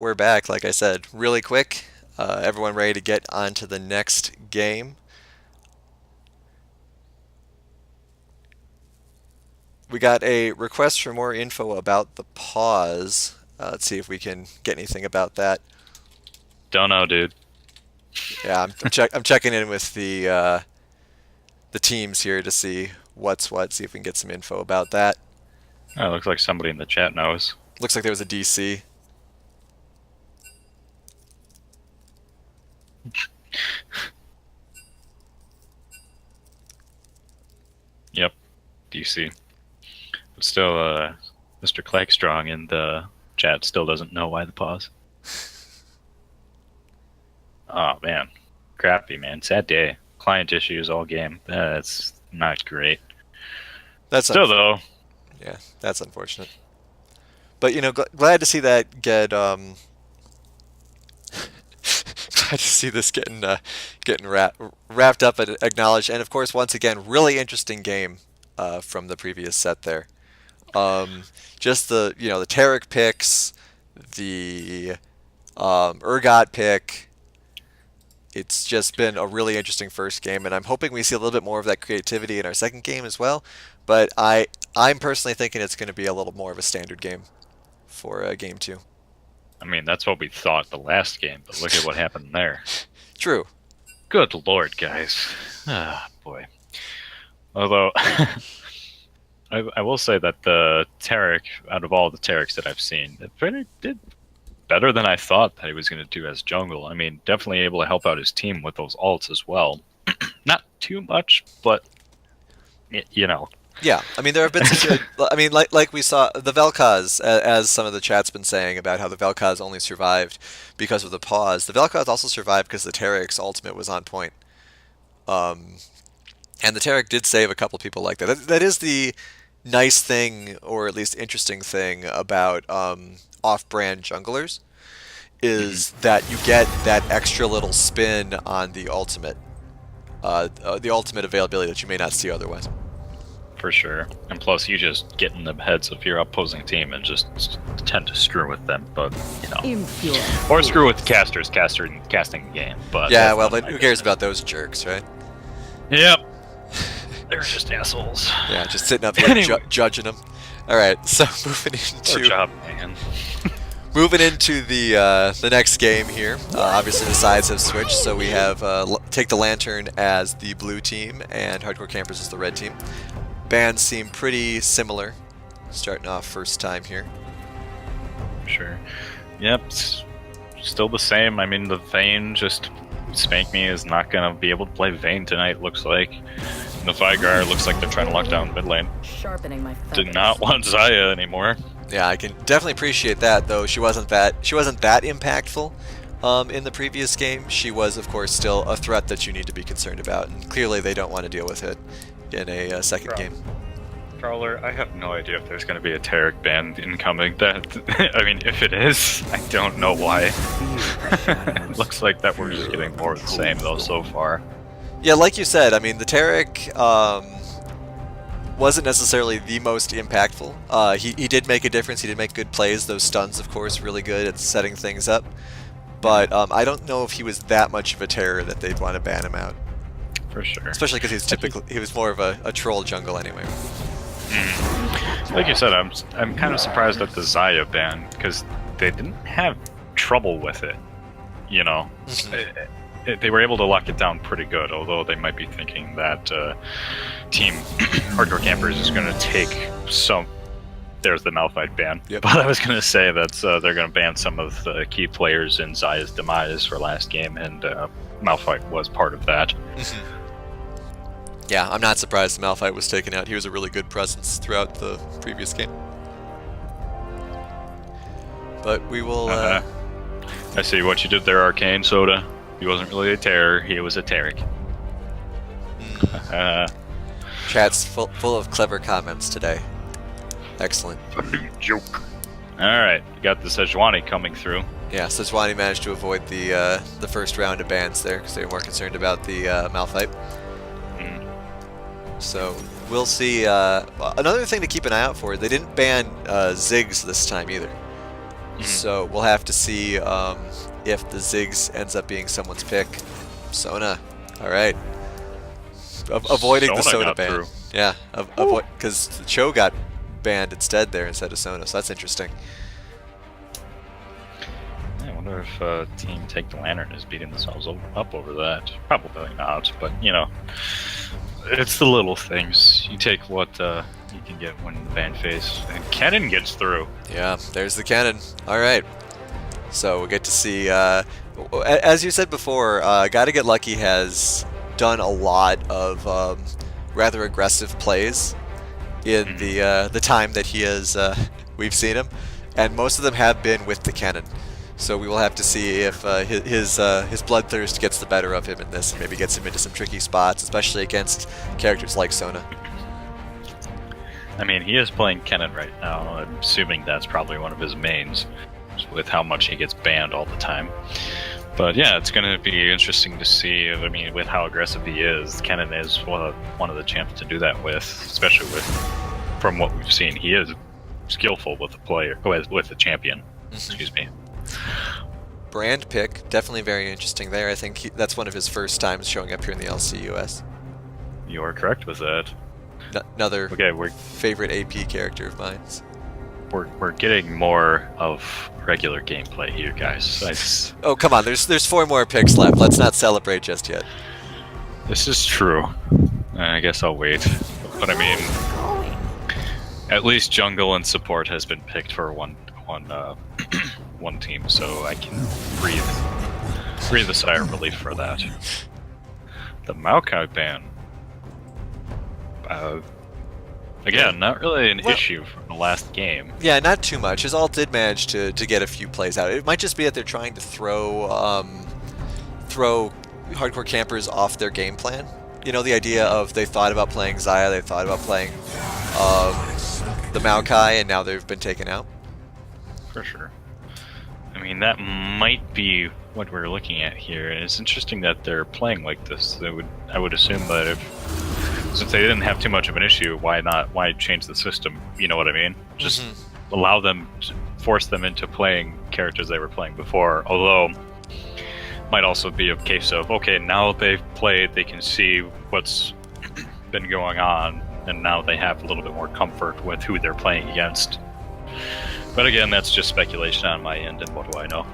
We're back, like I said, really quick. Everyone ready to get on to the next game? We got a request for more info about the pause. Let's see if we can get anything about that. Don't know, dude. Yeah, I'm checking in with the teams here to see what's what. See if we can get some info about that. Oh, looks like somebody in the chat knows. Looks like there was a DC. Yep, DC. But still, Mr. Clackstrong in the chat still doesn't know why the pause. Oh man, crappy man. Sad day. Client issues all game. That's not great. That's Still un though, Yeah, that's unfortunate. But glad to see that get glad to see this getting wrapped up and acknowledged. And of course, once again, really interesting game from the previous set there. Just the Tarek picks, the Urgot pick. It's just been a really interesting first game, and I'm hoping we see a little bit more of that creativity in our second game as well. But I'm personally thinking it's going to be a little more of a standard game for game two. I mean that's what we thought the last game, but look at what happened there. True. Good lord, guys. Ah, boy. Although I will say that the Tarek, out of all the Tareks that I've seen, it did better than I thought that he was going to do as jungle. I mean, definitely able to help out his team with those ults as well. Not too much, but you know. Yeah, I mean there have been some good. I mean, like we saw the Vel'Koz, as some of the chat's been saying about how the Vel'Koz only survived because of the pause. The Vel'Koz also survived because the Tarek's ultimate was on point. Um, and the Tarek did save a couple people like that. That is the nice thing, or at least interesting thing about off-brand junglers, is that you get that extra little spin on the ultimate availability that you may not see otherwise. For sure. And plus, you just get in the heads of your opposing team and just tend to screw with them, but, you know. Impure. Or screw with the casting the game, but... Yeah, well, but who cares about those jerks, right? Yep. They're just assholes. Yeah, just sitting up here Anyway. judging them. All right, so Good job, man. moving into the next game here. Obviously, the sides have switched, so we have Take the Lantern as the blue team and Hardcore Campers as the red team. Bands seem pretty similar, starting off first time here. Sure. Yep, still the same. I mean, the Vayne just... Spank Me is not going to be able to play Vayne tonight, looks like. The Figar looks like they're trying to lock down mid lane. Sharpening my feathers. Did not want Zaya anymore. Yeah, I can definitely appreciate that, though she wasn't that impactful in the previous game. She was, of course, still a threat that you need to be concerned about, and clearly they don't want to deal with it in a second game. Prowler, I have no idea if there's going to be a Tarek ban incoming. I mean, if it is, I don't know why. It looks like that we're just getting more of the same, though, so far. Yeah, like you said, I mean, the Tarek wasn't necessarily the most impactful. He did make a difference. He did make good plays. Those stuns, of course, really good at setting things up. But I don't know if he was that much of a terror that they'd want to ban him out. For sure. Especially because he was more of a troll jungle anyway. Like you said, I'm kind of surprised at the Zaya ban, because they didn't have trouble with it, you know? They were able to lock it down pretty good, although they might be thinking that Team Hardcore Campers is going to take some... There's the Malphite ban. Yep. But I was going to say that they're going to ban some of the key players in Zaya's demise for last game, and Malphite was part of that. Yeah, I'm not surprised Malphite was taken out. He was a really good presence throughout the previous game. But we will... I see what you did there, Arcane Soda. He wasn't really a terror, he was a Tarek. Chat's full of clever comments today. Excellent. Joke. Alright, you got the Sejuani coming through. Yeah, Sejuani managed to avoid the first round of bans there, because they were more concerned about the Malphite. So we'll see. Another thing to keep an eye out for, they didn't ban Ziggs this time either. Mhm. So we'll have to see if the Ziggs ends up being someone's pick. Sona. All right. Avoiding the Sona Sona got ban. through. Yeah, Whew. avoid because Cho got banned instead there instead of Sona. So that's interesting. I wonder if Team Take the Lantern is beating themselves up over that. Probably not, but you know, it's the little things. You take what you can get when the ban phase. And Cannon gets through. Yeah, there's the cannon. All right. So we get to see, as you said before, Gotta Get Lucky has done a lot of rather aggressive plays in Mhm. the time that he has we've seen him, and most of them have been with the cannon. So we will have to see if his bloodthirst gets the better of him in this, and maybe gets him into some tricky spots, especially against characters like Sona. I mean, he is playing Cannon right now. I'm assuming that's probably one of his mains, with how much he gets banned all the time. But yeah, it's going to be interesting to see. I mean, with how aggressive he is, Cannon is one of the champs to do that with, especially with from what we've seen. He is skillful with the player, with the champion. Excuse me. Brand pick, definitely very interesting there. I think that's one of his first times showing up here in the LCUS. You are correct with that. Another Okay, we're favorite AP character of mine. we're getting more of regular gameplay here, guys. Oh, come on, there's four more picks left. Let's not celebrate just yet. This is true. I guess I'll wait. But I mean, at least jungle and support has been picked for one team, so I can breathe a sigh of relief for that. The Maokai ban. Uh, Again, not really an Well, issue from the last game. yeah, not too much. His ult did manage to get a few plays out. It might just be that they're trying to throw hardcore campers off their game plan. You know, the idea of they thought about playing Xayah, they thought about playing um, the Maokai, and now they've been taken out. For sure. I mean, that might be what we're looking at here, and it's interesting that they're playing like this. I would assume that since they didn't have too much of an issue, why change the system? You know what I mean? Just allow them, force them into playing characters they were playing before. Although, might also be a case of, okay, now they've played, they can see what's been going on, and now they have a little bit more comfort with who they're playing against. But again, that's just speculation on my end, and what do I know?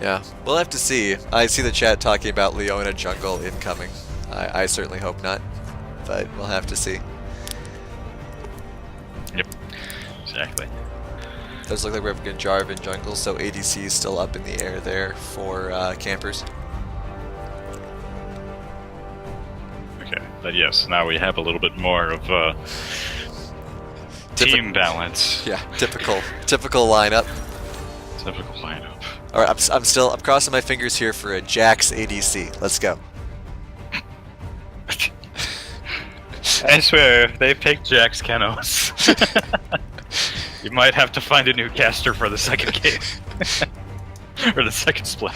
Yeah, we'll have to see. I see the chat talking about Leona jungle incoming. I certainly hope not, but we'll have to see. Yep, exactly. Does look like we're having Jarvan jungle, so ADC is still up in the air there for campers. Okay, but yes, now we have a little bit more of team balance. Yeah, typical lineup. Typical lineup. All right, I'm crossing my fingers here for a Jax ADC. Let's go. I swear, if they pick Jax Kenos, you might have to find a new caster for the second game. Or the second split.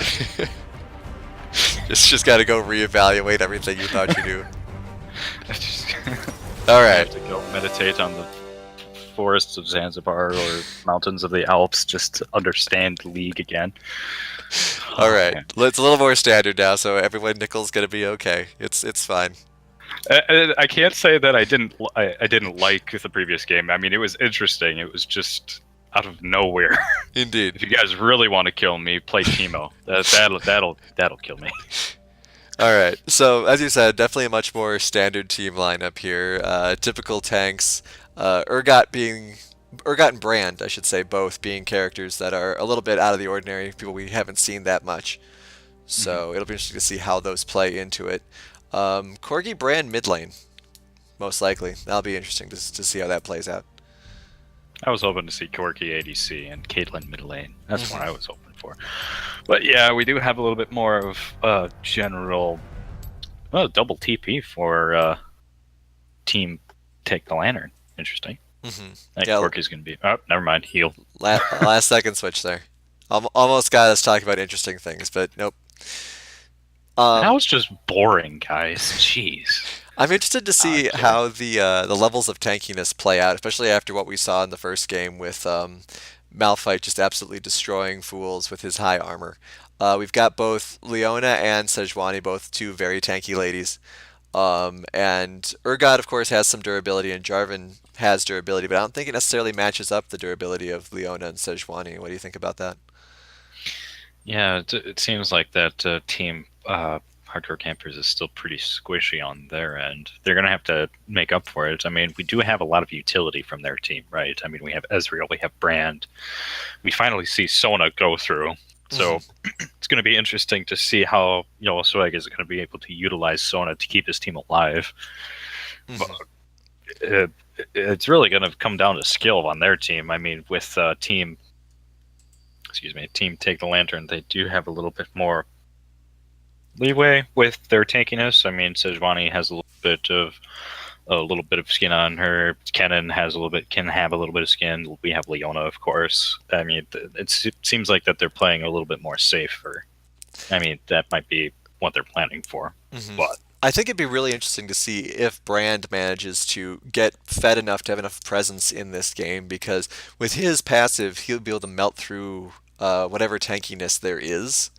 just got to go reevaluate everything you thought you knew. All I right. have to go meditate on the forests of Zanzibar or mountains of the Alps just to understand League again. All right. It's a little more standard now, so everyone Nickel's gonna be okay. It's fine. I can't say that I didn't like the previous game. I mean, it was interesting. It was just out of nowhere. Indeed. If you guys really want to kill me, play Teemo. That'll kill me. All right. So as you said, definitely a much more standard team lineup here. Typical tanks. Urgot and Brand, I should say, both being characters that are a little bit out of the ordinary. People we haven't seen that much. So it'll be interesting to see how those play into it. Corgi Brand mid lane, most likely. That'll be interesting to see how that plays out. I was hoping to see Corki ADC and Caitlyn mid lane. That's what I was hoping for. But yeah, we do have a little bit more of general, double TP for Team Take the Lantern. Interesting. I think Yeah, Corki's going to be... Oh, never mind. Heal. last second switch there. Almost got us talking about interesting things, but nope. That was just boring, guys. Jeez. I'm interested to see how the levels of tankiness play out, especially after what we saw in the first game with Malphite just absolutely destroying fools with his high armor. We've got both Leona and Sejuani, both two very tanky ladies. And Urgot, of course, has some durability, and Jarvan has durability, but I don't think it necessarily matches up the durability of Leona and Sejuani. What do you think about that? Yeah, it seems like that team hardcore campers is still pretty squishy on their end. They're gonna have to make up for it. I mean, we do have a lot of utility from their team, right? I mean, we have Ezreal, we have Brand. We finally see Sona go through. So Hmm. it's going to be interesting to see how Swag is going to be able to utilize Sona to keep his team alive. But Hmm. it, it's really going to come down to skill on their team. I mean, with team Take the Lantern, they do have a little bit more leeway with their tankiness. I mean, Sejuani has a little bit of skin on her. Kennen can have a little bit of skin. We have Leona, of course. I mean, it seems like that they're playing a little bit more safer. I mean, that might be what they're planning for, Hmm. but I think it'd be really interesting to see if Brand manages to get fed enough to have enough presence in this game, because with his passive, he'll be able to melt through whatever tankiness there is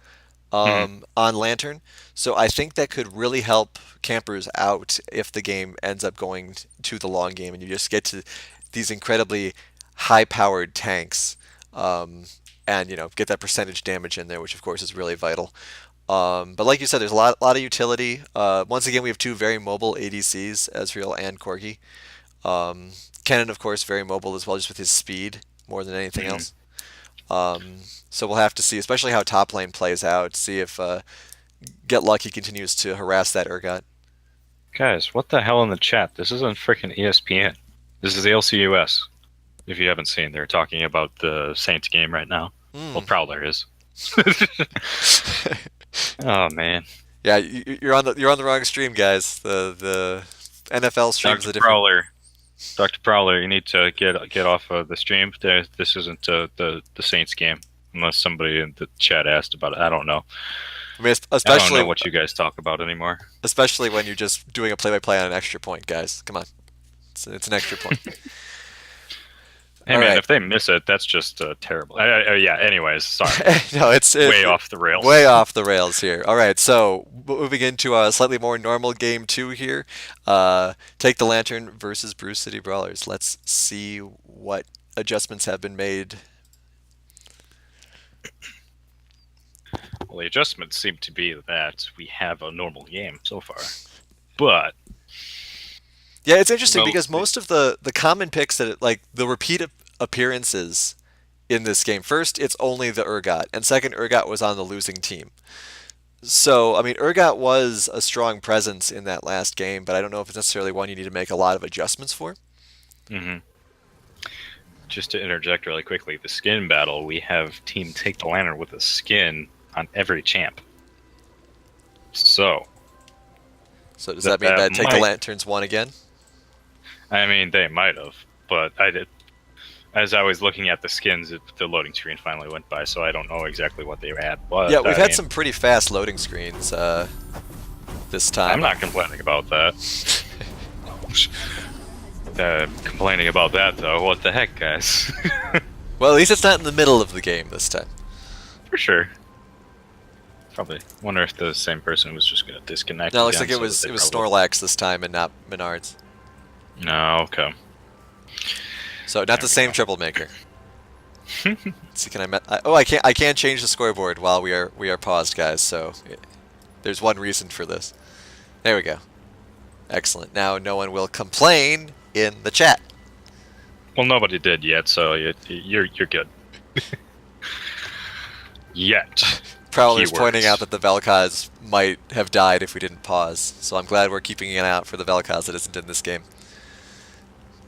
mhm. on Lantern. So I think that could really help campers out if the game ends up going to the long game and you just get to these incredibly high-powered tanks, um, and get that percentage damage in there, which of course is really vital. But like you said, there's a lot of utility. Once again, we have two very mobile ADCs, Ezreal and Corgi. Kennen, of course, very mobile as well, just with his speed more than anything Mhm. else. So we'll have to see, especially how top lane plays out. See if Get Lucky continues to harass that Urgot. Guys, what the hell in the chat? This isn't freaking ESPN. This is the LCUS. If you haven't seen, they're talking about the Saints game right now. Well, Hmm. Prowler is. Oh man, Yeah, you're on the wrong stream, guys. The NFL stream's Doctor a different. Prowler, Doctor Prowler, you need to get off of the stream. This isn't the Saints game, unless somebody in the chat asked about it. I don't know. I mean, I don't know especially what you guys talk about anymore. especially when you're just doing a play-by-play on an extra point, guys. Come on, it's an extra point. Hey All man, right. if they miss it, that's just terrible. Yeah. Anyways, sorry. No, it's Way off the way rails. off the rails here. All right, so moving into a slightly more normal game two here. Take the Lantern versus Brew City Brawlers. Let's see what adjustments have been made. Well, the adjustments seem to be that we have a normal game so far, but Yeah, it's interesting well, because most of the common picks like the repeat appearances in this game. First, it's only the Urgot, and second, Urgot was on the losing team. So, I mean, Urgot was a strong presence in that last game, but I don't know if it's necessarily one you need to make a lot of adjustments for. mhm. Just to interject really quickly, the skin battle, we have Team Take the Lantern with a skin on every champ. So So does that that mean that that Take the might, Lanterns won again? I mean, they might have, but I did. As I was looking at the skins, the loading screen finally went by, so I don't know exactly what they had. Yeah, But we've I had mean, some pretty fast loading screens this I'm time. not complaining about that. Complaining about that though, what the heck, guys? Well, at least it's not in the middle of the game this time. For sure. Probably wonder if the same person was just gonna disconnect No, it looks again, like it so that was they it was probably. Snorlax this time and not Menards. No, okay. So not There the we same troublemaker. Let's see, can oh, I can't change the scoreboard while we are paused, guys. So there's one reason for this. There we go. Excellent. Now no one will complain in the chat. Well, nobody did yet, so you're good. Yet. Prowler's pointing out Keywords. that the Vel'Koz might have died if we didn't pause. So I'm glad we're keeping an eye out for the Vel'Koz that isn't in this game.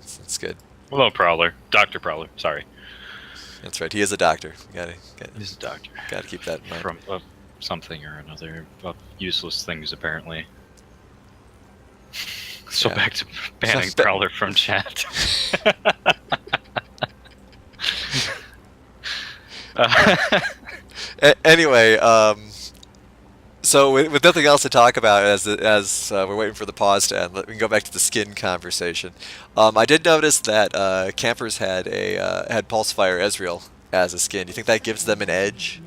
That's good. Hello, Prowler. Dr. Prowler, sorry. That's right. He is a doctor. We He's a doctor. gotta keep that in mind. From something or another. Of useless things, apparently. So Yeah. back to banning Prowler from chat. uh, Anyway, So with nothing else to talk about as we're waiting for the pause to end, we can go back to the skin conversation. I did notice that campers had a had Pulsefire Ezreal as a skin. Do you think that gives them an edge?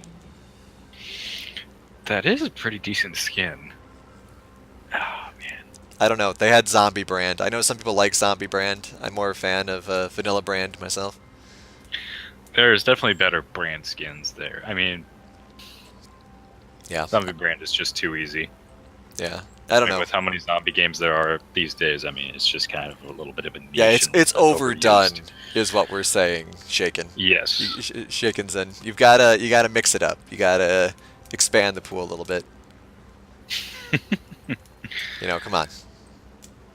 That is a pretty decent skin. Oh man. I don't know. They had Zombie Brand. I know some people like Zombie Brand. I'm more a fan of Vanilla Brand myself. There's definitely better brand skins there. I mean, Yeah, zombie brand is just too easy. yeah. I don't I mean, know. with how many zombie games there are these days, I mean, it's just kind of a little bit of a niche. Yeah, it's and it's that's overdone, overused. is what we're saying, Shaken. Yes. Shaken's in. You gotta mix it up. You gotta expand the pool a little bit. Come on.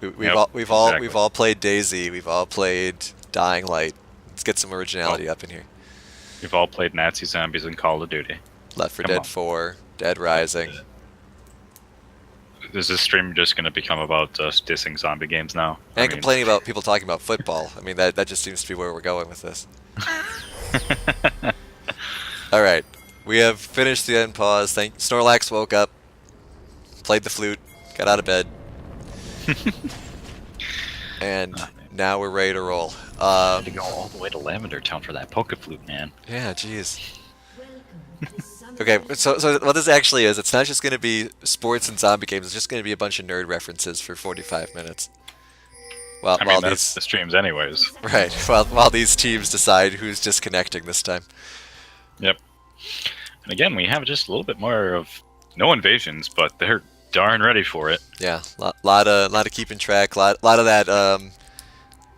Yep, We've exactly. all played Daisy. We've all played Dying Light. Let's get some Well, originality up in here. we've all played Nazi zombies in Call of Duty. Left 4 Come Dead on. 4, Dead Rising. Is this stream just going to become about us dissing zombie games now? I And mean, complaining about people talking about football. I mean, that just seems to be where we're going with this. All right. We have finished the end pause. Snorlax woke up, played the flute, got out of bed, and oh, man. now we're ready to roll. I had to go all the way to Lavender Town for that Poke Flute, man. Yeah, jeez. Okay, so what this actually is, it's not just going to be sports and zombie games. It's just going to be a bunch of nerd references for 45 minutes. Well, I while mean, that's the these streams anyways. right, while these teams decide who's disconnecting this time. Yep. And again, we have just a little bit more of no invasions, but they're darn ready for it. Yeah, lot of keeping track, lot of that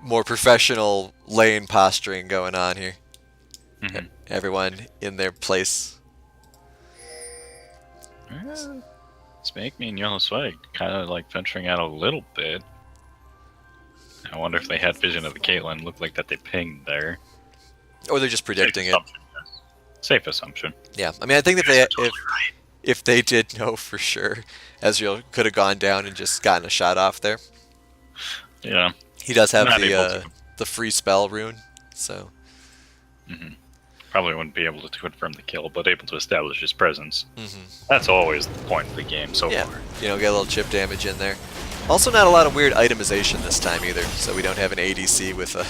more professional lane posturing going on here. Mm-hmm. Everyone in their place. Snake Me and Yellow Swag kind of like venturing out a little bit. I wonder if they had vision of the Caitlyn. Looked like that they pinged there. Or they're just predicting Safe it. assumption, yes. Safe assumption. Yeah, I mean, I think if You're totally right. if they did know for sure, Ezreal could have gone down and just gotten a shot off there. Yeah. He does have Not able to. the free spell rune, so Mm-hmm. Probably wouldn't be able to confirm the kill, but able to establish his presence. mhm. That's always the point of the game so Yeah, far. get a little chip damage in there. Also, not a lot of weird itemization this time either, so we don't have an ADC with a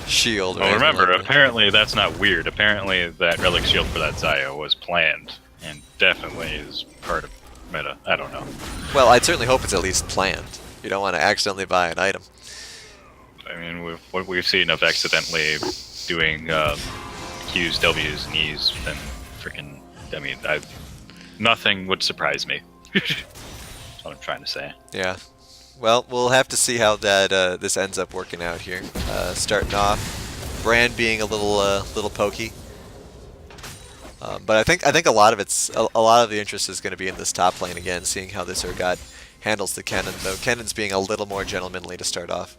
shield. Or Well, anything remember, like that. apparently that's not weird. Apparently that relic shield for that Zaya was planned, and definitely is part of meta. I don't know. Well, I'd certainly hope it's at least planned. You don't want to accidentally buy an item. I mean, what we've seen of accidentally doing Q's, W's, and E's, then freaking. I mean, nothing would surprise me. That's what I'm trying to say. Yeah. Well, we'll have to see how that this ends up working out here. Starting off, Brand being a little pokey, but I think a lot of a lot of the interest is going to be in this top lane again, seeing how this Urgot handles the Kennen. Though Kennen's being a little more gentlemanly to start off.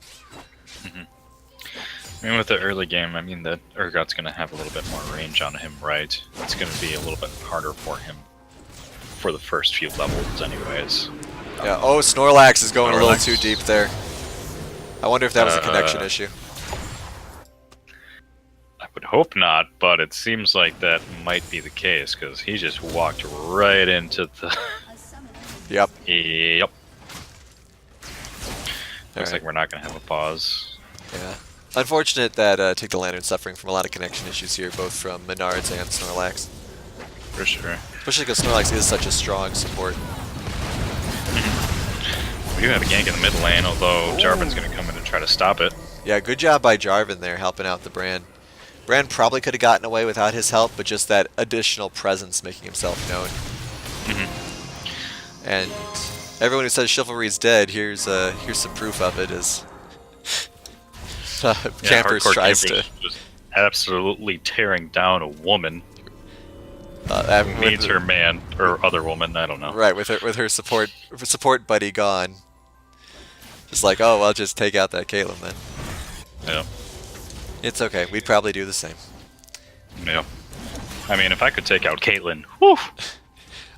I mean, with the early game, I mean, that Urgot's going to have a little bit more range on him, right? It's going to be a little bit harder for him for the first few levels, anyways. Yeah. Oh, Snorlax is going a little Snorlax. too deep there. I wonder if that was a connection issue. I would hope not, but it seems like that might be the case, because he just walked right into the... Yep. Yep. Looks Alright. like we're not going to have a pause. Yeah. Unfortunate that Take the Lantern's suffering from a lot of connection issues here, both from Menards and Snorlax. For sure. Especially because Snorlax is such a strong support. We do have a gank in the mid lane, although Jarvan's going to come in and try to stop it. Yeah, good job by Jarvan there, helping out the Brand. Brand probably could have gotten away without his help, but just that additional presence making himself known. And everyone who says chivalry's dead, here's some proof of it. As Campers Hardcore tries Campers just absolutely tearing down a woman. to Needs her man or other woman, I don't know. right with her support buddy gone. Just like, oh, well, just take out that Caitlyn then. Yeah. It's okay. We'd probably do the same. Yeah. I mean, if I could take out Caitlyn, whew.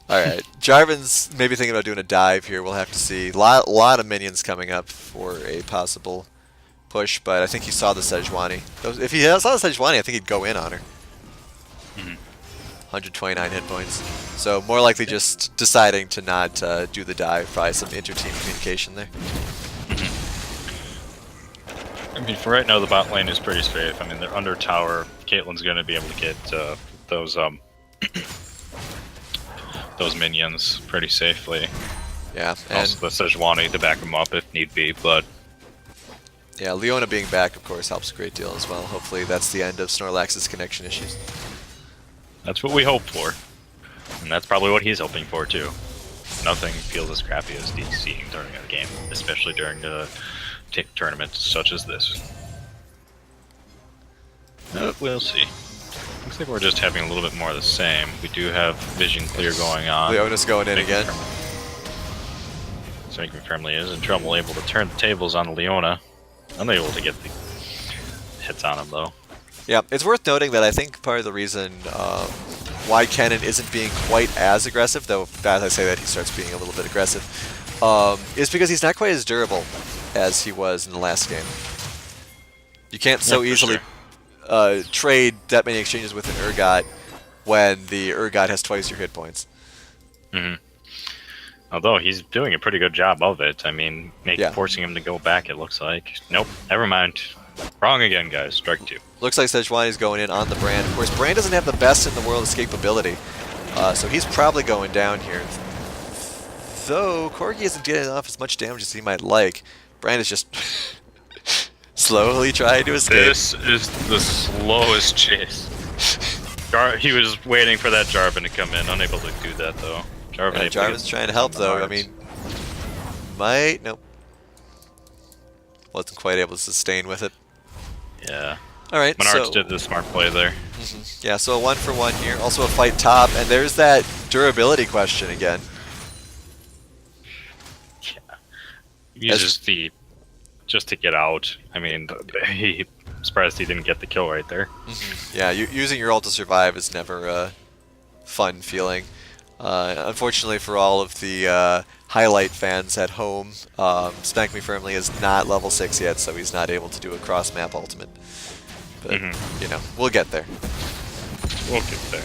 Alright, Jarvan's maybe thinking about doing a dive here. We'll have to see. Lot of minions coming up for a possible push, but I think he saw the Sejuani. If he saw the Sejuani, I think he'd go in on her. 129 hit points. So more likely just deciding to not do the dive. Probably some inter-team communication there. I mean, for right now, the bot lane is pretty safe. I mean, they're under tower. Caitlyn's going to be able to get those those minions pretty safely. Yeah, and Also the Sejuani to back him up if need be, but yeah, Leona being back, of course, helps a great deal as well. Hopefully that's the end of Snorlax's connection issues. that's what we hope for. And that's probably what he's hoping for, too. Nothing feels as crappy as DCing during a game, especially during the tournaments such as this. We'll see. Looks like we're just having a little bit more of the same. We do have vision clear going on. Leona's going in again. Spanking firmly is in trouble, able to turn the tables on Leona. Unable to get the hits on him, though. Yeah, it's worth noting that I think part of the reason why Kennen isn't being quite as aggressive, though as I say that he starts being a little bit aggressive, is because he's not quite as durable as he was in the last game. You can't so easily trade that many exchanges with an Urgot when the Urgot has twice your hit points. Mm-hmm. Although he's doing a pretty good job of it. I mean, forcing him to go back, it looks like. Nope, never mind. Wrong again, guys. Strike 2. Looks like Sejuani's going in on the Brand. Of course, Brand doesn't have the best in the world escapability, so he's probably going down here. Though Corgi isn't getting off as much damage as he might like. Brand is just slowly trying to escape. This is the slowest chase. He was waiting for that Jarvan to come in, unable to do that though. Jarvan's trying to help though. I mean, nope. Wasn't quite able to sustain with it. Yeah. Alright, Menards so did the smart play there. Yeah, so a 1-for-1 here. Also a fight top, and there's that durability question again. Yeah. Uses the just to get out. I mean, he surprised he didn't get the kill right there. Yeah, using your ult to survive is never a fun feeling. Unfortunately for all of the highlight fans at home, Spank Me Firmly is not level 6 yet, so he's not able to do a cross-map ultimate. But, you know, we'll get there. We'll get there.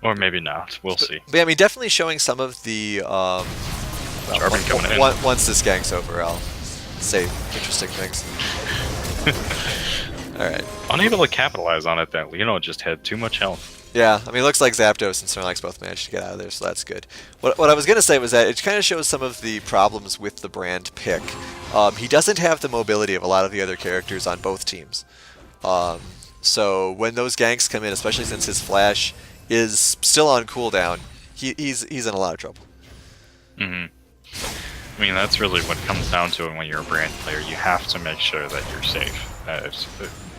Or maybe not. We'll see. But yeah, I mean, definitely showing some of the... Jarvan coming in. Once this gank's over, I'll say interesting things. Alright. Unable to capitalize on it, that Leona just had too much health. Yeah, I mean, it looks like Zapdos and Snorlax both managed to get out of there, so that's good. What I was going to say was that it kind of shows some of the problems with the Brand pick. He doesn't have the mobility of a lot of the other characters on both teams. So when those ganks come in, especially since his Flash is still on cooldown, he's in a lot of trouble. I mean, that's really what comes down to it when you're a Brand player. You have to make sure that you're safe.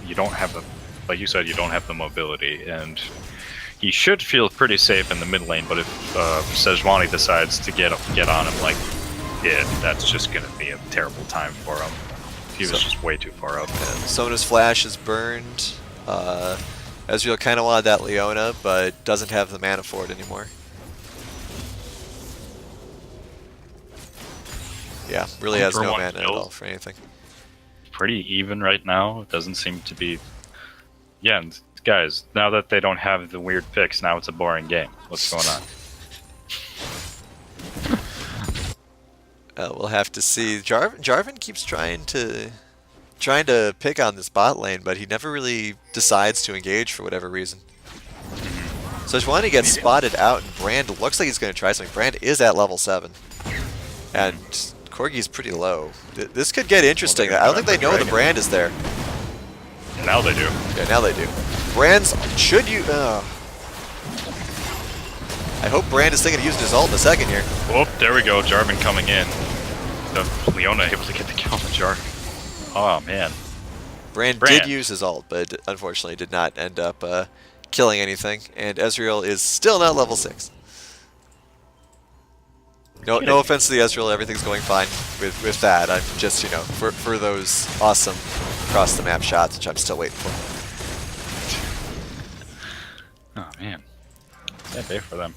You don't have the, like you said, you don't have the mobility, and he should feel pretty safe in the mid lane, but if Sejuani decides to get on him like he did, that's just going to be a terrible time for him. He was just way too far up. Sona's Flash is burned. Ezreal kind of wanted that Leona, but doesn't have the mana for it anymore. Yeah, really has no mana at all for anything. Pretty even right now. It doesn't seem to be... Yeah, and guys, now that they don't have the weird picks, now it's a boring game. What's going on? We'll have to see. Jarvan keeps trying to pick on this bot lane, but he never really decides to engage for whatever reason. So Sejuani gets spotted out, and Brand looks like he's going to try something. Brand is at level 7. And Corgi's pretty low. This could get interesting. I don't think they know the Brand is there. Now they do. Yeah, now they do. Brand's... Should you... I hope Brand is thinking of using his ult in a second here. Oh, there we go. Jarvan coming in. Leona able to get the kill on the Jarvan. Oh, man. Brand did use his ult, but unfortunately did not end up killing anything. And Ezreal is still not level 6. No offense to the Ezreal, everything's going fine with that. I'm just, you know, for those awesome across-the-map shots, which I'm still waiting for. Oh, man. Sad day for them.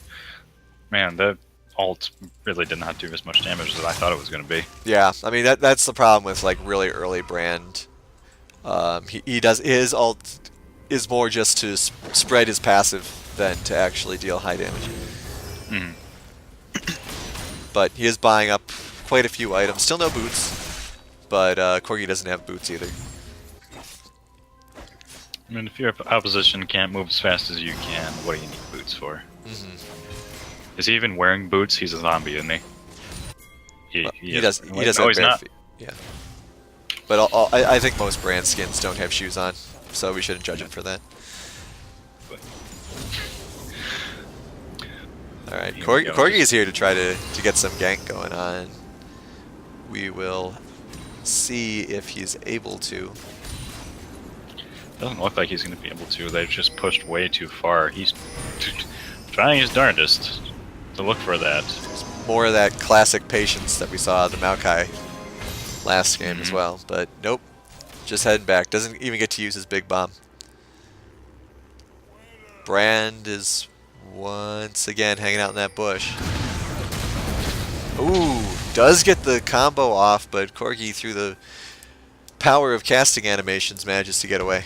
Man, that ult really did not do as much damage as I thought it was going to be. Yeah, I mean, that's the problem with, like, really early Brand. He does his ult is more just to spread his passive than to actually deal high damage. Mhm. But he is buying up quite a few items. Still no boots, but Corgi doesn't have boots either. I mean, if your opposition can't move as fast as you can, what do you need boots for? Is he even wearing boots? He's a zombie, isn't he? He does. He does no, have he's bare not. feet. Yeah. But I think most brand skins don't have shoes on, so we shouldn't judge him for that. All right, Corgi is here to try to get some gank going on. We will see if he's able to. Doesn't look like he's going to be able to. They've just pushed way too far. He's trying his darndest to look for that. More of that classic patience that we saw the Maokai last game as well, but nope. Just heading back. Doesn't even get to use his big bomb. Brand is once again hanging out in that bush. Ooh, does get the combo off, but Corgi, through the power of casting animations, manages to get away.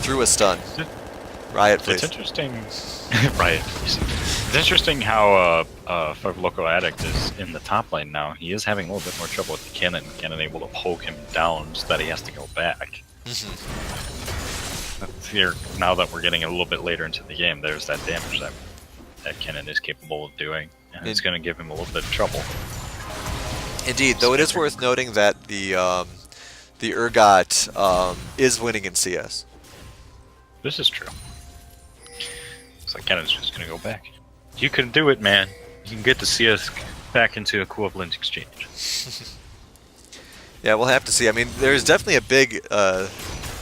Through a stun. Riot, please. It's interesting. Riot, please. It's interesting how Loco Addict is in the top lane now. He is having a little bit more trouble with the cannon. Cannon able to poke him down so that he has to go back. Here, now that we're getting a little bit later into the game, there's that damage that cannon is capable of doing, and it's going to give him a little bit of trouble. Indeed, though it is worth noting that the Urgot is winning in CS. This is true. Looks like Cannon's just going to go back. You can do it, man. You can get the CS back into equivalent exchange. Yeah, we'll have to see. I mean, there's definitely a big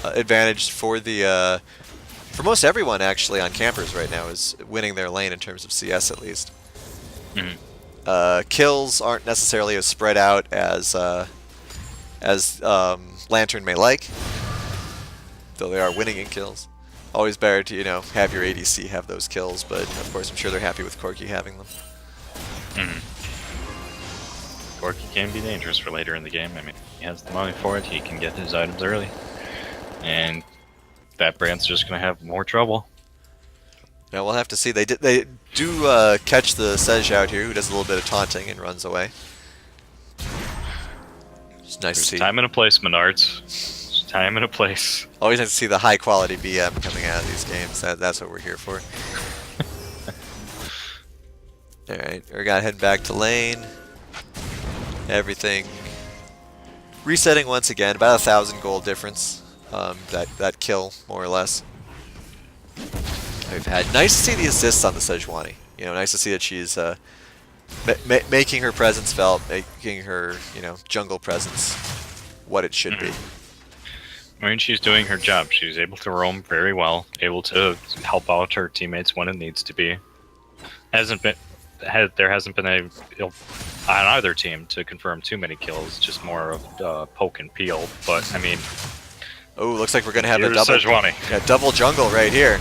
advantage for the for most everyone actually on campers right now is winning their lane in terms of CS at least. Kills aren't necessarily as spread out as Lantern may like, though they are winning in kills. Always better to, you know, have your ADC have those kills, but of course I'm sure they're happy with Corgi having them. Corgi can be dangerous for later in the game. I mean, he has the money for it. He can get his items early, and that brand's just gonna have more trouble. Now we'll have to see. They do catch the Sej out here, who does a little bit of taunting and runs away. It's nice to see. Time and a place, Menards. Time and a place. Always nice to see the high quality BM coming out of these games. That's what we're here for. Alright, Urgot heading back to lane. Everything resetting once again. About 1,000 gold difference. That kill, more or less. We've had nice to see the assists on the Sejuani. You know, nice to see that she's making her presence felt, making her, you know, jungle presence what it should be. I mean, she's doing her job. She's able to roam very well, able to help out her teammates when it needs to be. There hasn't been on either team to confirm too many kills, just more of poke and peel. But I mean, oh, looks like we're gonna have a Sejuani. double jungle right here.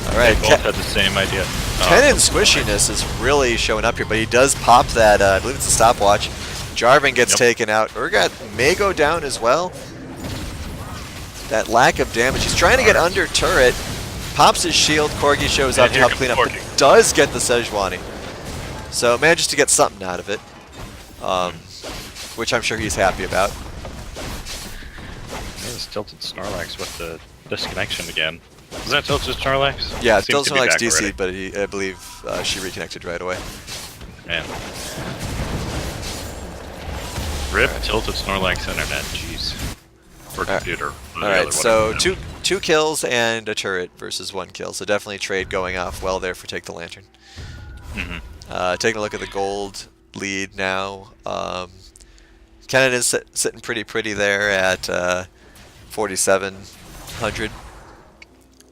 All right, They both had the same idea. Kennon's squishiness is really showing up here, but he does pop that. I believe it's a stopwatch. Jarvan gets taken out. Urgot may go down as well. That lack of damage. He's trying to get under turret. Pops his shield. Corgi shows up to help clean up. But does get the Sejuani. So manages to get something out of it. Which I'm sure he's happy about. There's Tilted Snorlax with the disconnection again. Is that Tilted Snorlax? Yeah, Tilted Snorlax DC'd, but I believe she reconnected right away. Man. RIP Tilted Snorlax internet, jeez. Or computer. Alright, so two kills and a turret versus one kill. So definitely a trade going off well there for Take the Lantern. Taking a look at the gold lead now. Cannon is sitting pretty there at 4,700.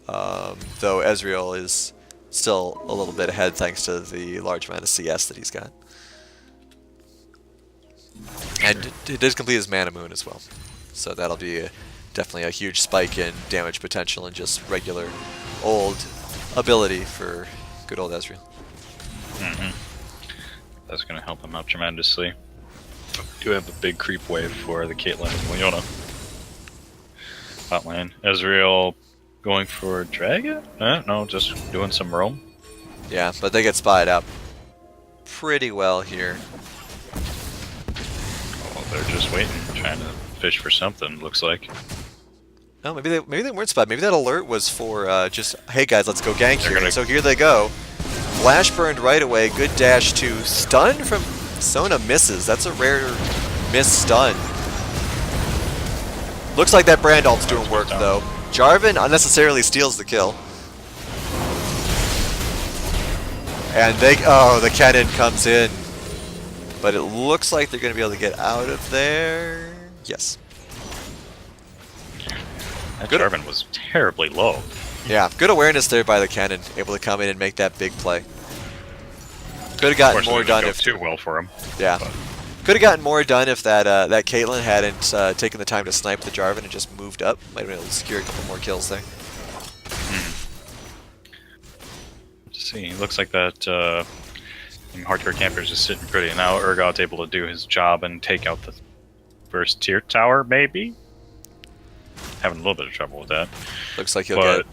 Though Ezreal is still a little bit ahead thanks to the large amount of CS that he's got. And it did complete his Mana Moon as well. So that'll be definitely a huge spike in damage potential and just regular old ability for good old Ezreal. That's going to help him out tremendously. We do have a big creep wave for the Caitlyn and Leona. Bot lane. Ezreal going for Dragon? No, just doing some roam. Yeah, but they get spotted out pretty well here. Oh, they're just waiting, trying to fish for something, looks like. Oh, maybe they weren't spotted. Maybe that alert was for just, hey guys, let's go gank They're here. gonna- So here they go. Flash burned right away. Good dash to stun from Sona misses. That's a rare miss stun. Looks like that Brand ult's doing work though. Jarvan unnecessarily steals the kill. And the cannon comes in. But it looks like they're going to be able to get out of there. Yes. That Good. Jarvan was terribly low. Yeah, good awareness there by the cannon, able to come in and make that big play. Could have gotten more done if too well for him. Yeah, could have gotten more done if that Caitlyn hadn't taken the time to snipe the Jarvan and just moved up. Might have been able to secure a couple more kills there. Let's see, looks like that hardcore campers is sitting pretty. Now Urgot's able to do his job and take out the first tier tower, maybe. Having a little bit of trouble with that. Looks like he'll get.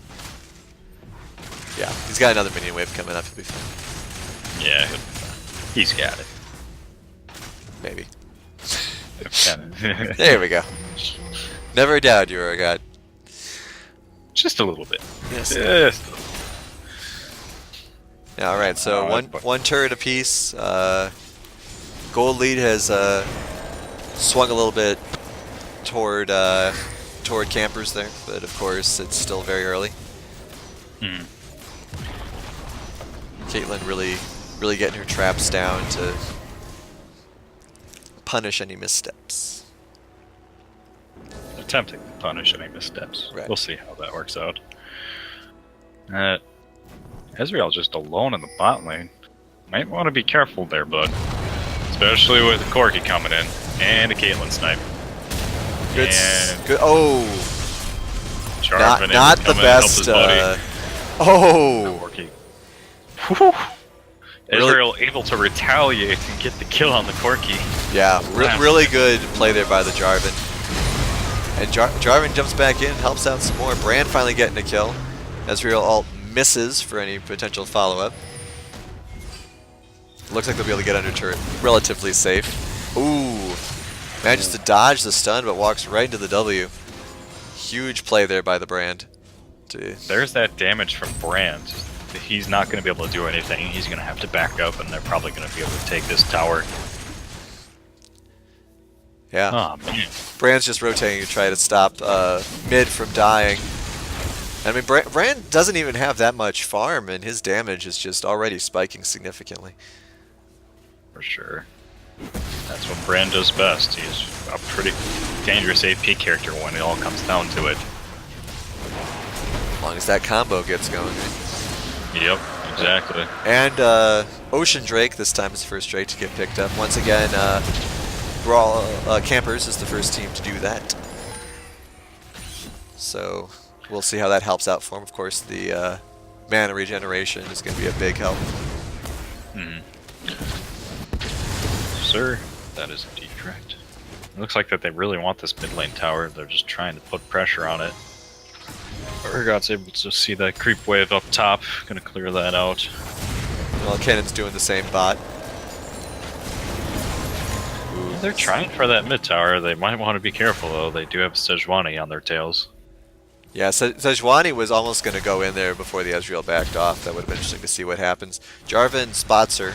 Yeah, he's got another minion wave coming up. He'll be fine. Yeah, he's got it. Maybe. Kinda. There we go. Never doubt you, Urgot. Just a little bit. Yes. Just Yeah, all right. So one turret apiece. Gold lead has swung a little bit toward campers there, but of course it's still very early. Caitlyn really getting her traps down to punish any missteps. attempting to punish any missteps. Right. We'll see how that works out. Ezreal's just alone in the bot lane. Might want to be careful there, bud. Especially with Corki coming in and a Caitlyn snipe. Good. And Good. Oh, Jarvan not able to the come in and help best. his buddy. Oh, Corki. Really? Ezreal able to retaliate and get the kill on the Corki. yeah, really good play there by the Jarvan. And Jarvan jumps back in, helps out some more. Brand finally getting a kill. Ezreal ult misses for any potential follow-up. Looks like they'll be able to get under turret relatively safe. Ooh, manages to dodge the stun, but walks right into the W. Huge play there by the Brand. There's that damage from Brand. He's not going to be able to do anything. He's going to have to back up, and they're probably going to be able to take this tower. Yeah. Oh, man. Brand's just rotating to try to stop mid from dying. I mean, Brand doesn't even have that much farm, and his damage is just already spiking significantly. For sure. That's what Brand does best. He's a pretty dangerous AP character when it all comes down to it. As long as that combo gets going. Yep, exactly. And Ocean Drake, this time is the first Drake to get picked up. Once again, Brawl Campers is the first team to do that. So we'll see how that helps out for him. Of course, the mana regeneration is going to be a big help. Sir, that is indeed correct. It looks like that they really want this mid lane tower. They're just trying to put pressure on it. Urgot's able to see that creep wave up top. Gonna clear that out. Well, Cannon's doing the same bot. They're trying for that mid tower. They might want to be careful though. They do have Sejuani on their tails. Yeah, Sejuani was almost going to go in there before the Ezreal backed off. That would have been interesting to see what happens. Jarvan spots her.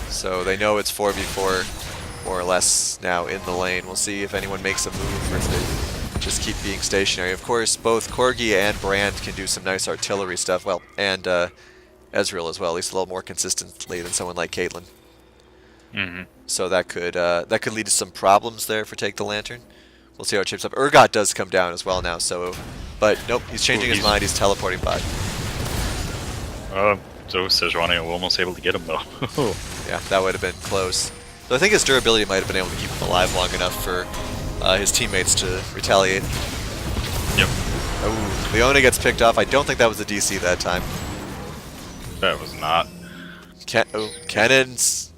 So they know it's 4v4 more or less now in the lane. We'll see if anyone makes a move or if they just keep being stationary. Of course, both Corgi and Brand can do some nice artillery stuff. Well, and Ezreal as well, at least a little more consistently than someone like Caitlyn. So that could lead to some problems there for Take the Lantern. We'll see how it shapes up. Urgot does come down as well now, so... But nope, he's changing his mind. He's teleporting bot. So Sejuani was almost able to get him though. Yeah, that would have been close. So I think his durability might have been able to keep him alive long enough for his teammates to retaliate. Yep. Oh, Leona gets picked off. I don't think that was a DC that time. That was not. Cannon's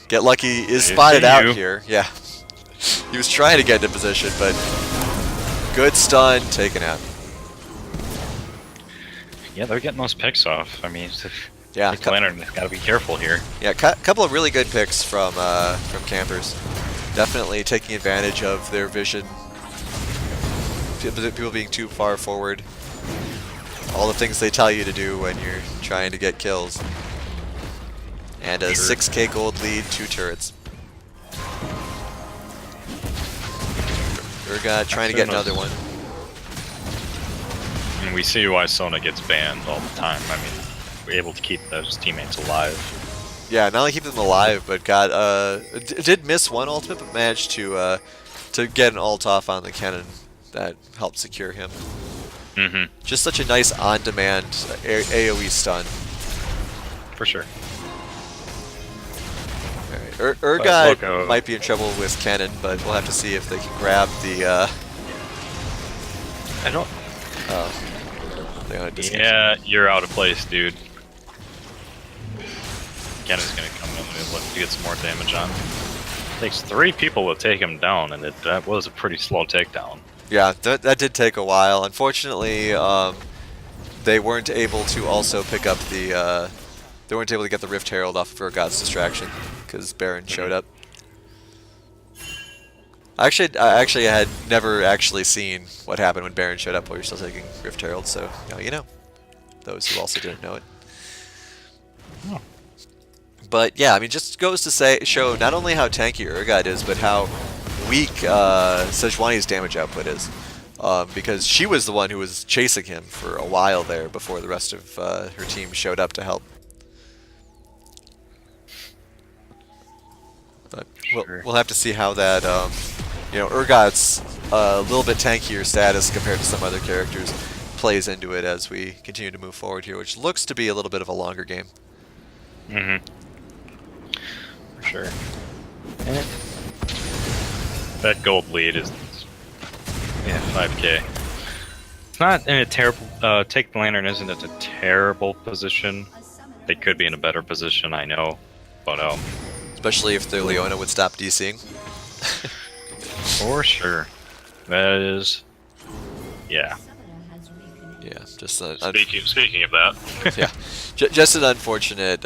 get lucky is spotted out here. Yeah. He was trying to get into position, but Good stun, taken out. Yeah, they're getting those picks off. I mean, Yeah, Take Lantern has got to be careful here. yeah, couple of really good picks from campers. Definitely taking advantage of their vision. People being too far forward. All the things they tell you to do when you're trying to get kills. And a Sure. 6k gold lead, 2 turrets. Urgot trying to get another one. And we see why Sona gets banned all the time. I mean, we're able to keep those teammates alive. Yeah, not only keep them alive, but did miss one ultimate, but managed to get an ult off on the cannon that helped secure him. Mm-hmm. Just such a nice on-demand AoE stun. For sure. Alright, Urgot Loco might be in trouble with cannon, but we'll have to see if they can grab the. I don't. They want to disconnect. Yeah, you're out of place, dude. Cannon's gonna come in and look to get some more damage on. Takes 3 people to take him down, and that was a pretty slow takedown. Yeah, that did take a while. Unfortunately, they weren't able to also pick up the. They weren't able to get the Rift Herald off of Urgot's distraction because Baron showed up. I actually had never actually seen what happened when Baron showed up while you're still taking Rift Herald, so now you know. Those who also didn't know it. Oh. But yeah, I mean, just goes to show not only how tanky Urgot is, but how weak Sejuani's damage output is. Because she was the one who was chasing him for a while there before the rest of her team showed up to help. But we'll have to see how that, Urgot's a little bit tankier status compared to some other characters plays into it as we continue to move forward here, which looks to be a little bit of a longer game. Mm-hmm. For sure. And that gold lead is 5k. It's not in a terrible. Take the Lantern isn't in a terrible position. They could be in a better position, I know, but Especially if their Leona would stop DCing. for sure. That is, yeah. Yeah, just Speaking of that, yeah, just an unfortunate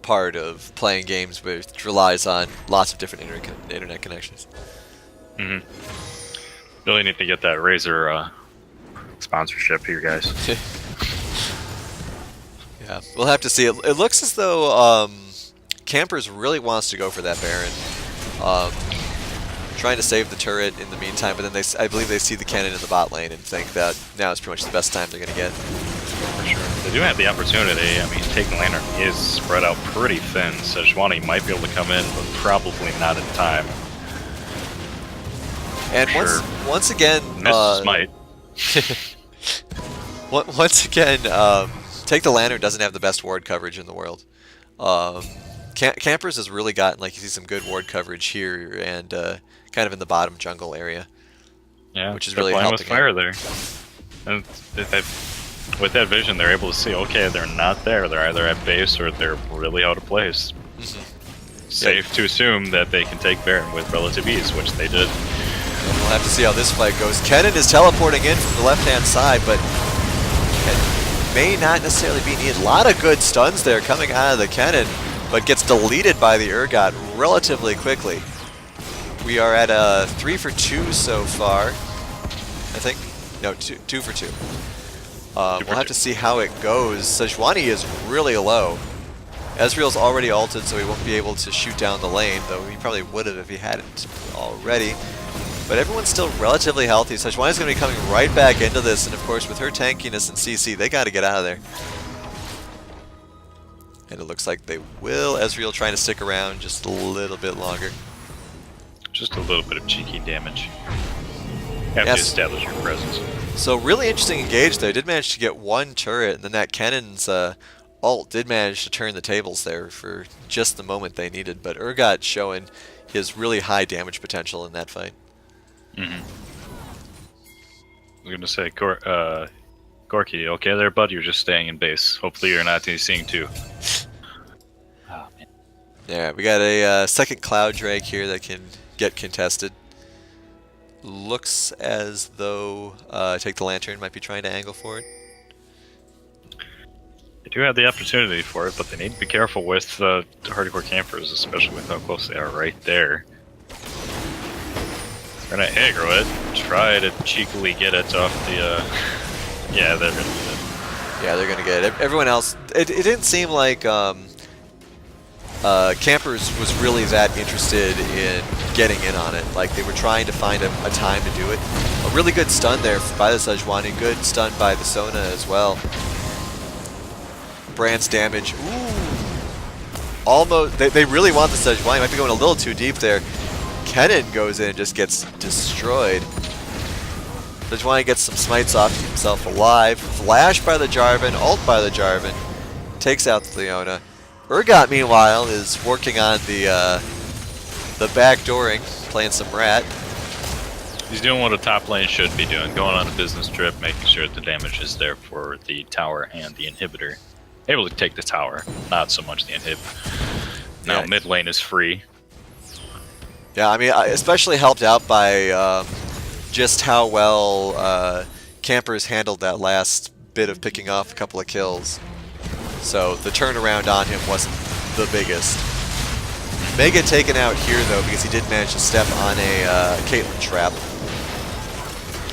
part of playing games which relies on lots of different internet connections. Mm-hmm. Really need to get that Razer sponsorship here, guys. Yeah, we'll have to see. It looks as though Campers really wants to go for that Baron. Trying to save the turret in the meantime, but then I believe they see the cannon in the bot lane and think that now is pretty much the best time they're going to get. For sure. They do have the opportunity. I mean, taking Lantern is spread out pretty thin. Sejuani might be able to come in, but probably not in time. And once again, might. once again, Take the Lantern doesn't have the best ward coverage in the world. Campers has really gotten, like, you see some good ward coverage here and kind of in the bottom jungle area. Yeah, which is really playing helping with fire there. And with that vision, they're able to see, okay, they're not there. They're either at base or they're really out of place. Mm-hmm. Safe to assume that they can take Baron with relative ease, which they did. We'll have to see how this fight goes. Kennen is teleporting in from the left-hand side, but it may not necessarily be needed. A lot of good stuns there coming out of the Kennen, but gets deleted by the Urgot relatively quickly. We are at a 3 for 2 so far, I think. No, 2 for 2. We'll have to see how it goes. Sejuani is really low. Ezreal's already ulted, so he won't be able to shoot down the lane, though he probably would have if he hadn't already. But everyone's still relatively healthy. Sejuani's going to be coming right back into this, and of course with her tankiness and CC, they got to get out of there. And it looks like they will. Ezreal trying to stick around just a little bit longer. Just a little bit of cheeky damage. Have to establish your presence. So really interesting engage there. Did manage to get one turret, and then that Kennen's ult did manage to turn the tables there for just the moment they needed. But Urgot showing his really high damage potential in that fight. Mm-hmm. I was going to say, Gorky, okay there, bud? You're just staying in base. Hopefully you're not seeing too. Oh, man. Yeah, we got a second Cloud Drake here that can get contested. Looks as though Take the Lantern might be trying to angle for it. They do have the opportunity for it, but they need to be careful with the hardcore campers, especially with how close they are right there. They're gonna aggro it, try to cheekily get it off the. Yeah, they're gonna get it. Yeah, they're gonna get it. Everyone else, it didn't seem like Campers was really that interested in getting in on it. Like, they were trying to find a time to do it. A really good stun there by the Sejuani, good stun by the Sona as well. Brand's damage, ooh. Almost, they really want the Sejuani, might be going a little too deep there. Kennen goes in and just gets destroyed. Sejuani gets some smites off to keep himself alive. Flash by the Jarvan, ult by the Jarvan. Takes out the Leona. Urgot, meanwhile, is working on the backdooring, playing some rat. He's doing what a top lane should be doing, going on a business trip, making sure the damage is there for the tower and the inhibitor. Able to take the tower, not so much the inhib. Now Yeah. mid lane is free. Yeah, I mean, especially helped out by just how well Campers handled that last bit of picking off a couple of kills. So the turnaround on him wasn't the biggest. May get taken out here, though, because he did manage to step on a Caitlyn trap.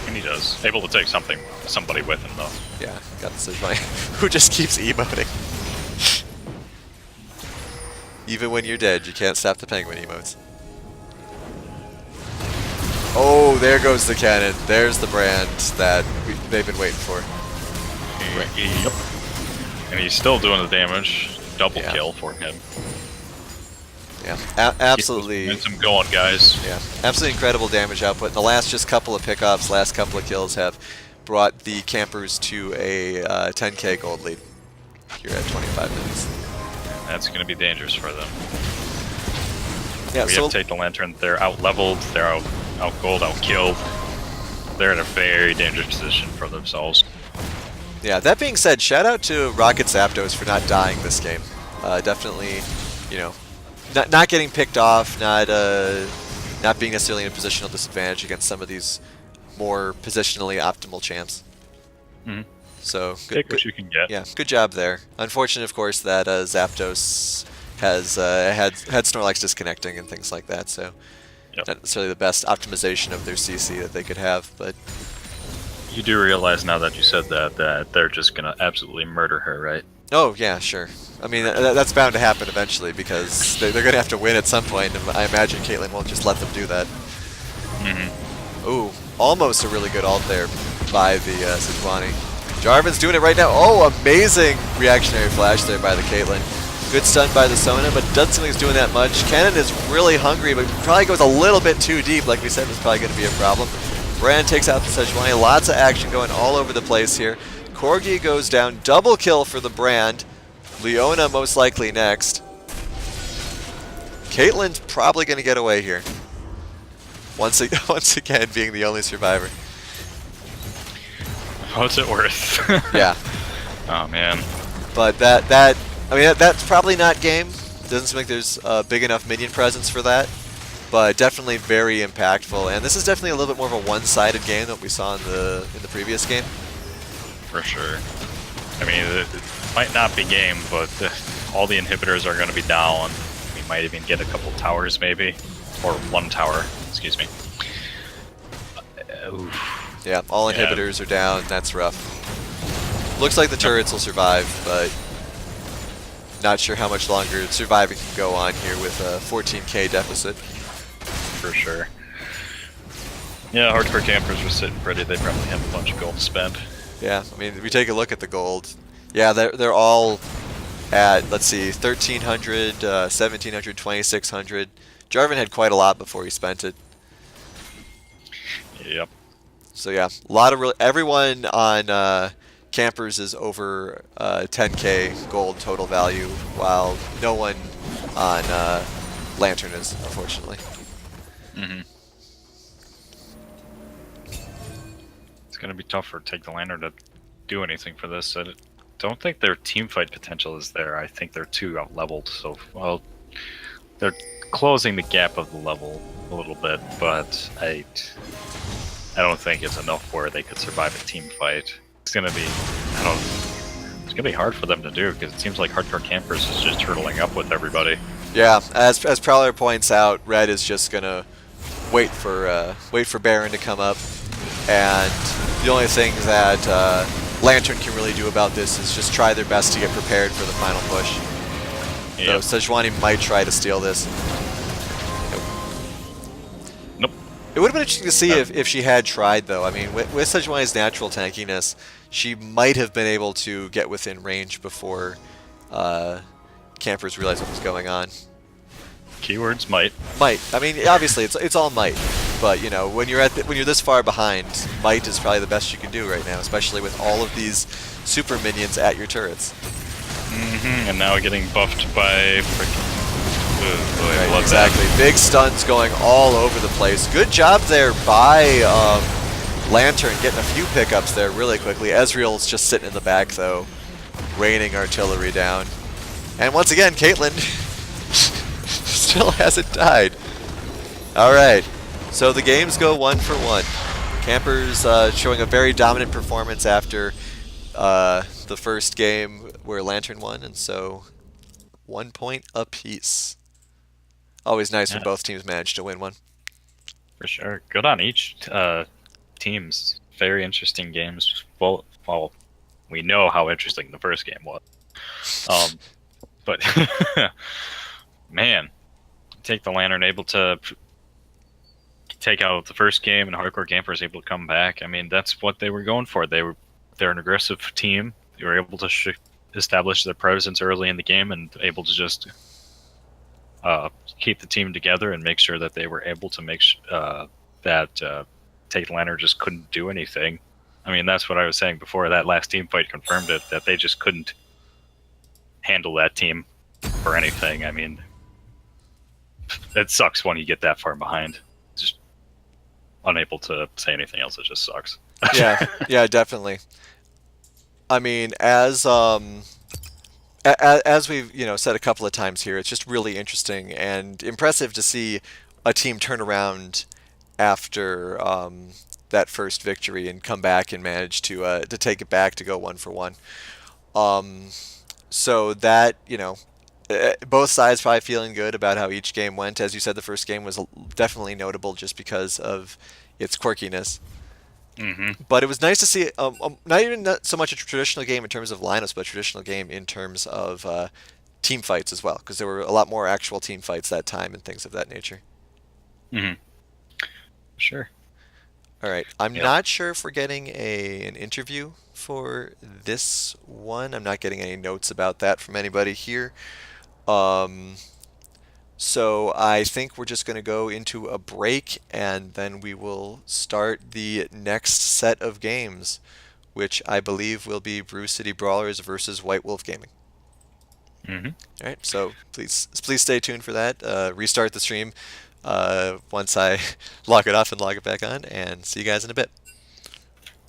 And he does. Able to take somebody with him, though. Yeah, got the Sejuani, who just keeps emoting. Even when you're dead, you can't stop the penguin emotes. Oh, there goes the cannon. There's the brand that they've been waiting for. Yep. And he's still doing the damage. Double Yeah. kill for him. Yeah, absolutely. Momentum going, guys. Yeah, absolutely incredible damage output. The last just couple of pickoffs, last couple of kills have brought the Campers to a 10k gold lead here at 25 minutes. That's going to be dangerous for them. Yeah, We so have to take the lantern. They're out leveled. They're out gold, out killed. They're in a very dangerous position for themselves. yeah. That being said, shout out to Rocket Zapdos for not dying this game. Definitely, you know, not getting picked off, not being necessarily in a positional disadvantage against some of these more positionally optimal champs. Mhm. So Take what you can get. yeah, good job there. Unfortunate, of course, that Zapdos has had Snorlax disconnecting and things like that. So Yep. not necessarily the best optimization of their CC that they could have, but You do realize now that you said that they're just going to absolutely murder her, right? oh yeah, sure. I mean that's bound to happen eventually because they're going to have to win at some point, and I imagine Caitlyn won't just let them do that. Mm-hmm. Ooh, almost a really good ult there by the Sejuani. Jarvan's doing it right now. Oh, amazing reactionary flash there by the Caitlyn. Good stun by the Sona, but doesn't seem like he's doing that much. Cannon is really hungry, but probably goes a little bit too deep. Like we said, was probably going to be a problem. Brand takes out the Sejuani. Lots of action going all over the place here. Corgi goes down. Double kill for the Brand. Leona most likely next. Caitlyn's probably going to get away here. Once again, being the only survivor. What's it worth? Yeah. Oh, man. But I mean, that's probably not game. Doesn't seem like there's a big enough minion presence for that. But definitely very impactful. And this is definitely a little bit more of a one-sided game than what we saw in the previous game. For sure. I mean, it might not be game, but all the inhibitors are going to be down. We might even get a couple towers, maybe. Or one tower, excuse me. Oof. Yeah, all Yeah. inhibitors are down. That's rough. Looks like the turrets will survive, but not sure how much longer surviving can go on here with a 14k deficit. For sure. Yeah, hardcore campers were sitting pretty. They probably have a bunch of gold to spend. Yeah, I mean, if we take a look at the gold, yeah, they're all at, let's see, 1,300, 1,700, 2,600. Jarvan had quite a lot before he spent it. Yep. So yeah, a lot of everyone on Campers is over 10k gold total value, while no one on Lantern is, unfortunately. Mm-hmm. It's going to be tough for Take the Lantern to do anything for this. I don't think their team fight potential is there. I think they're too out leveled. So, well, they're closing the gap of the level a little bit, but I don't think it's enough where they could survive a team fight. It's gonna be I don't it's gonna be hard for them to do because it seems like Hardcore Campers is just turtling up with everybody. Yeah, as Prowler points out, Red is just gonna wait for Baron to come up, and the only thing that Lantern can really do about this is just try their best to get prepared for the final push. Yep. So Sejuani might try to steal this. Nope. It would have been interesting to see if she had tried, though. I mean, with Sejuani's natural tankiness, she might have been able to get within range before campers realized what was going on. Keywords might. Might. I mean, obviously, it's all might. But you know, when you're when you're this far behind, might is probably the best you can do right now, especially with all of these super minions at your turrets. And now getting buffed by freaking. Right, exactly. Big stunts going all over the place. Good job there by Lantern getting a few pickups there really quickly. Ezreal's just sitting in the back though, raining artillery down. And once again, Caitlyn still hasn't died. Alright, so the games go 1-for-1. Campers showing a very dominant performance after the first game where Lantern won, and so 1 point apiece. Always nice when both teams manage to win one. For sure. Good on each teams. Very interesting games. Well, we know how interesting the first game was. But man, take the Lantern able to take out the first game and Hardcore Campers able to come back. I mean, that's what they were going for. They're an aggressive team. They were able to establish their presence early in the game and able to just keep the team together and make sure that they were able to make that Tate Lantern just couldn't do anything. I mean, that's what I was saying before. That last team fight confirmed it, that they just couldn't handle that team for anything. I mean, it sucks when you get that far behind. Just unable to say anything else. It just sucks. Yeah, definitely. I mean, as we've said a couple of times here, it's just really interesting and impressive to see a team turn around after that first victory and come back and manage to take it back to go 1-for-1. So that both sides probably feeling good about how each game went. As you said, the first game was definitely notable just because of its quirkiness. But it was nice to see not so much a traditional game in terms of lineups, but a traditional game in terms of team fights as well, because there were a lot more actual team fights that time and things of that nature. Sure. All right. I'm not sure if we're getting an interview for this one. I'm not getting any notes about that from anybody here. So I think we're just going to go into a break, and then we will start the next set of games, which I believe will be Brew City Brawlers versus White Wolf Gaming. All right, so please stay tuned for that. Restart the stream once I log it off and log it back on, and see you guys in a bit.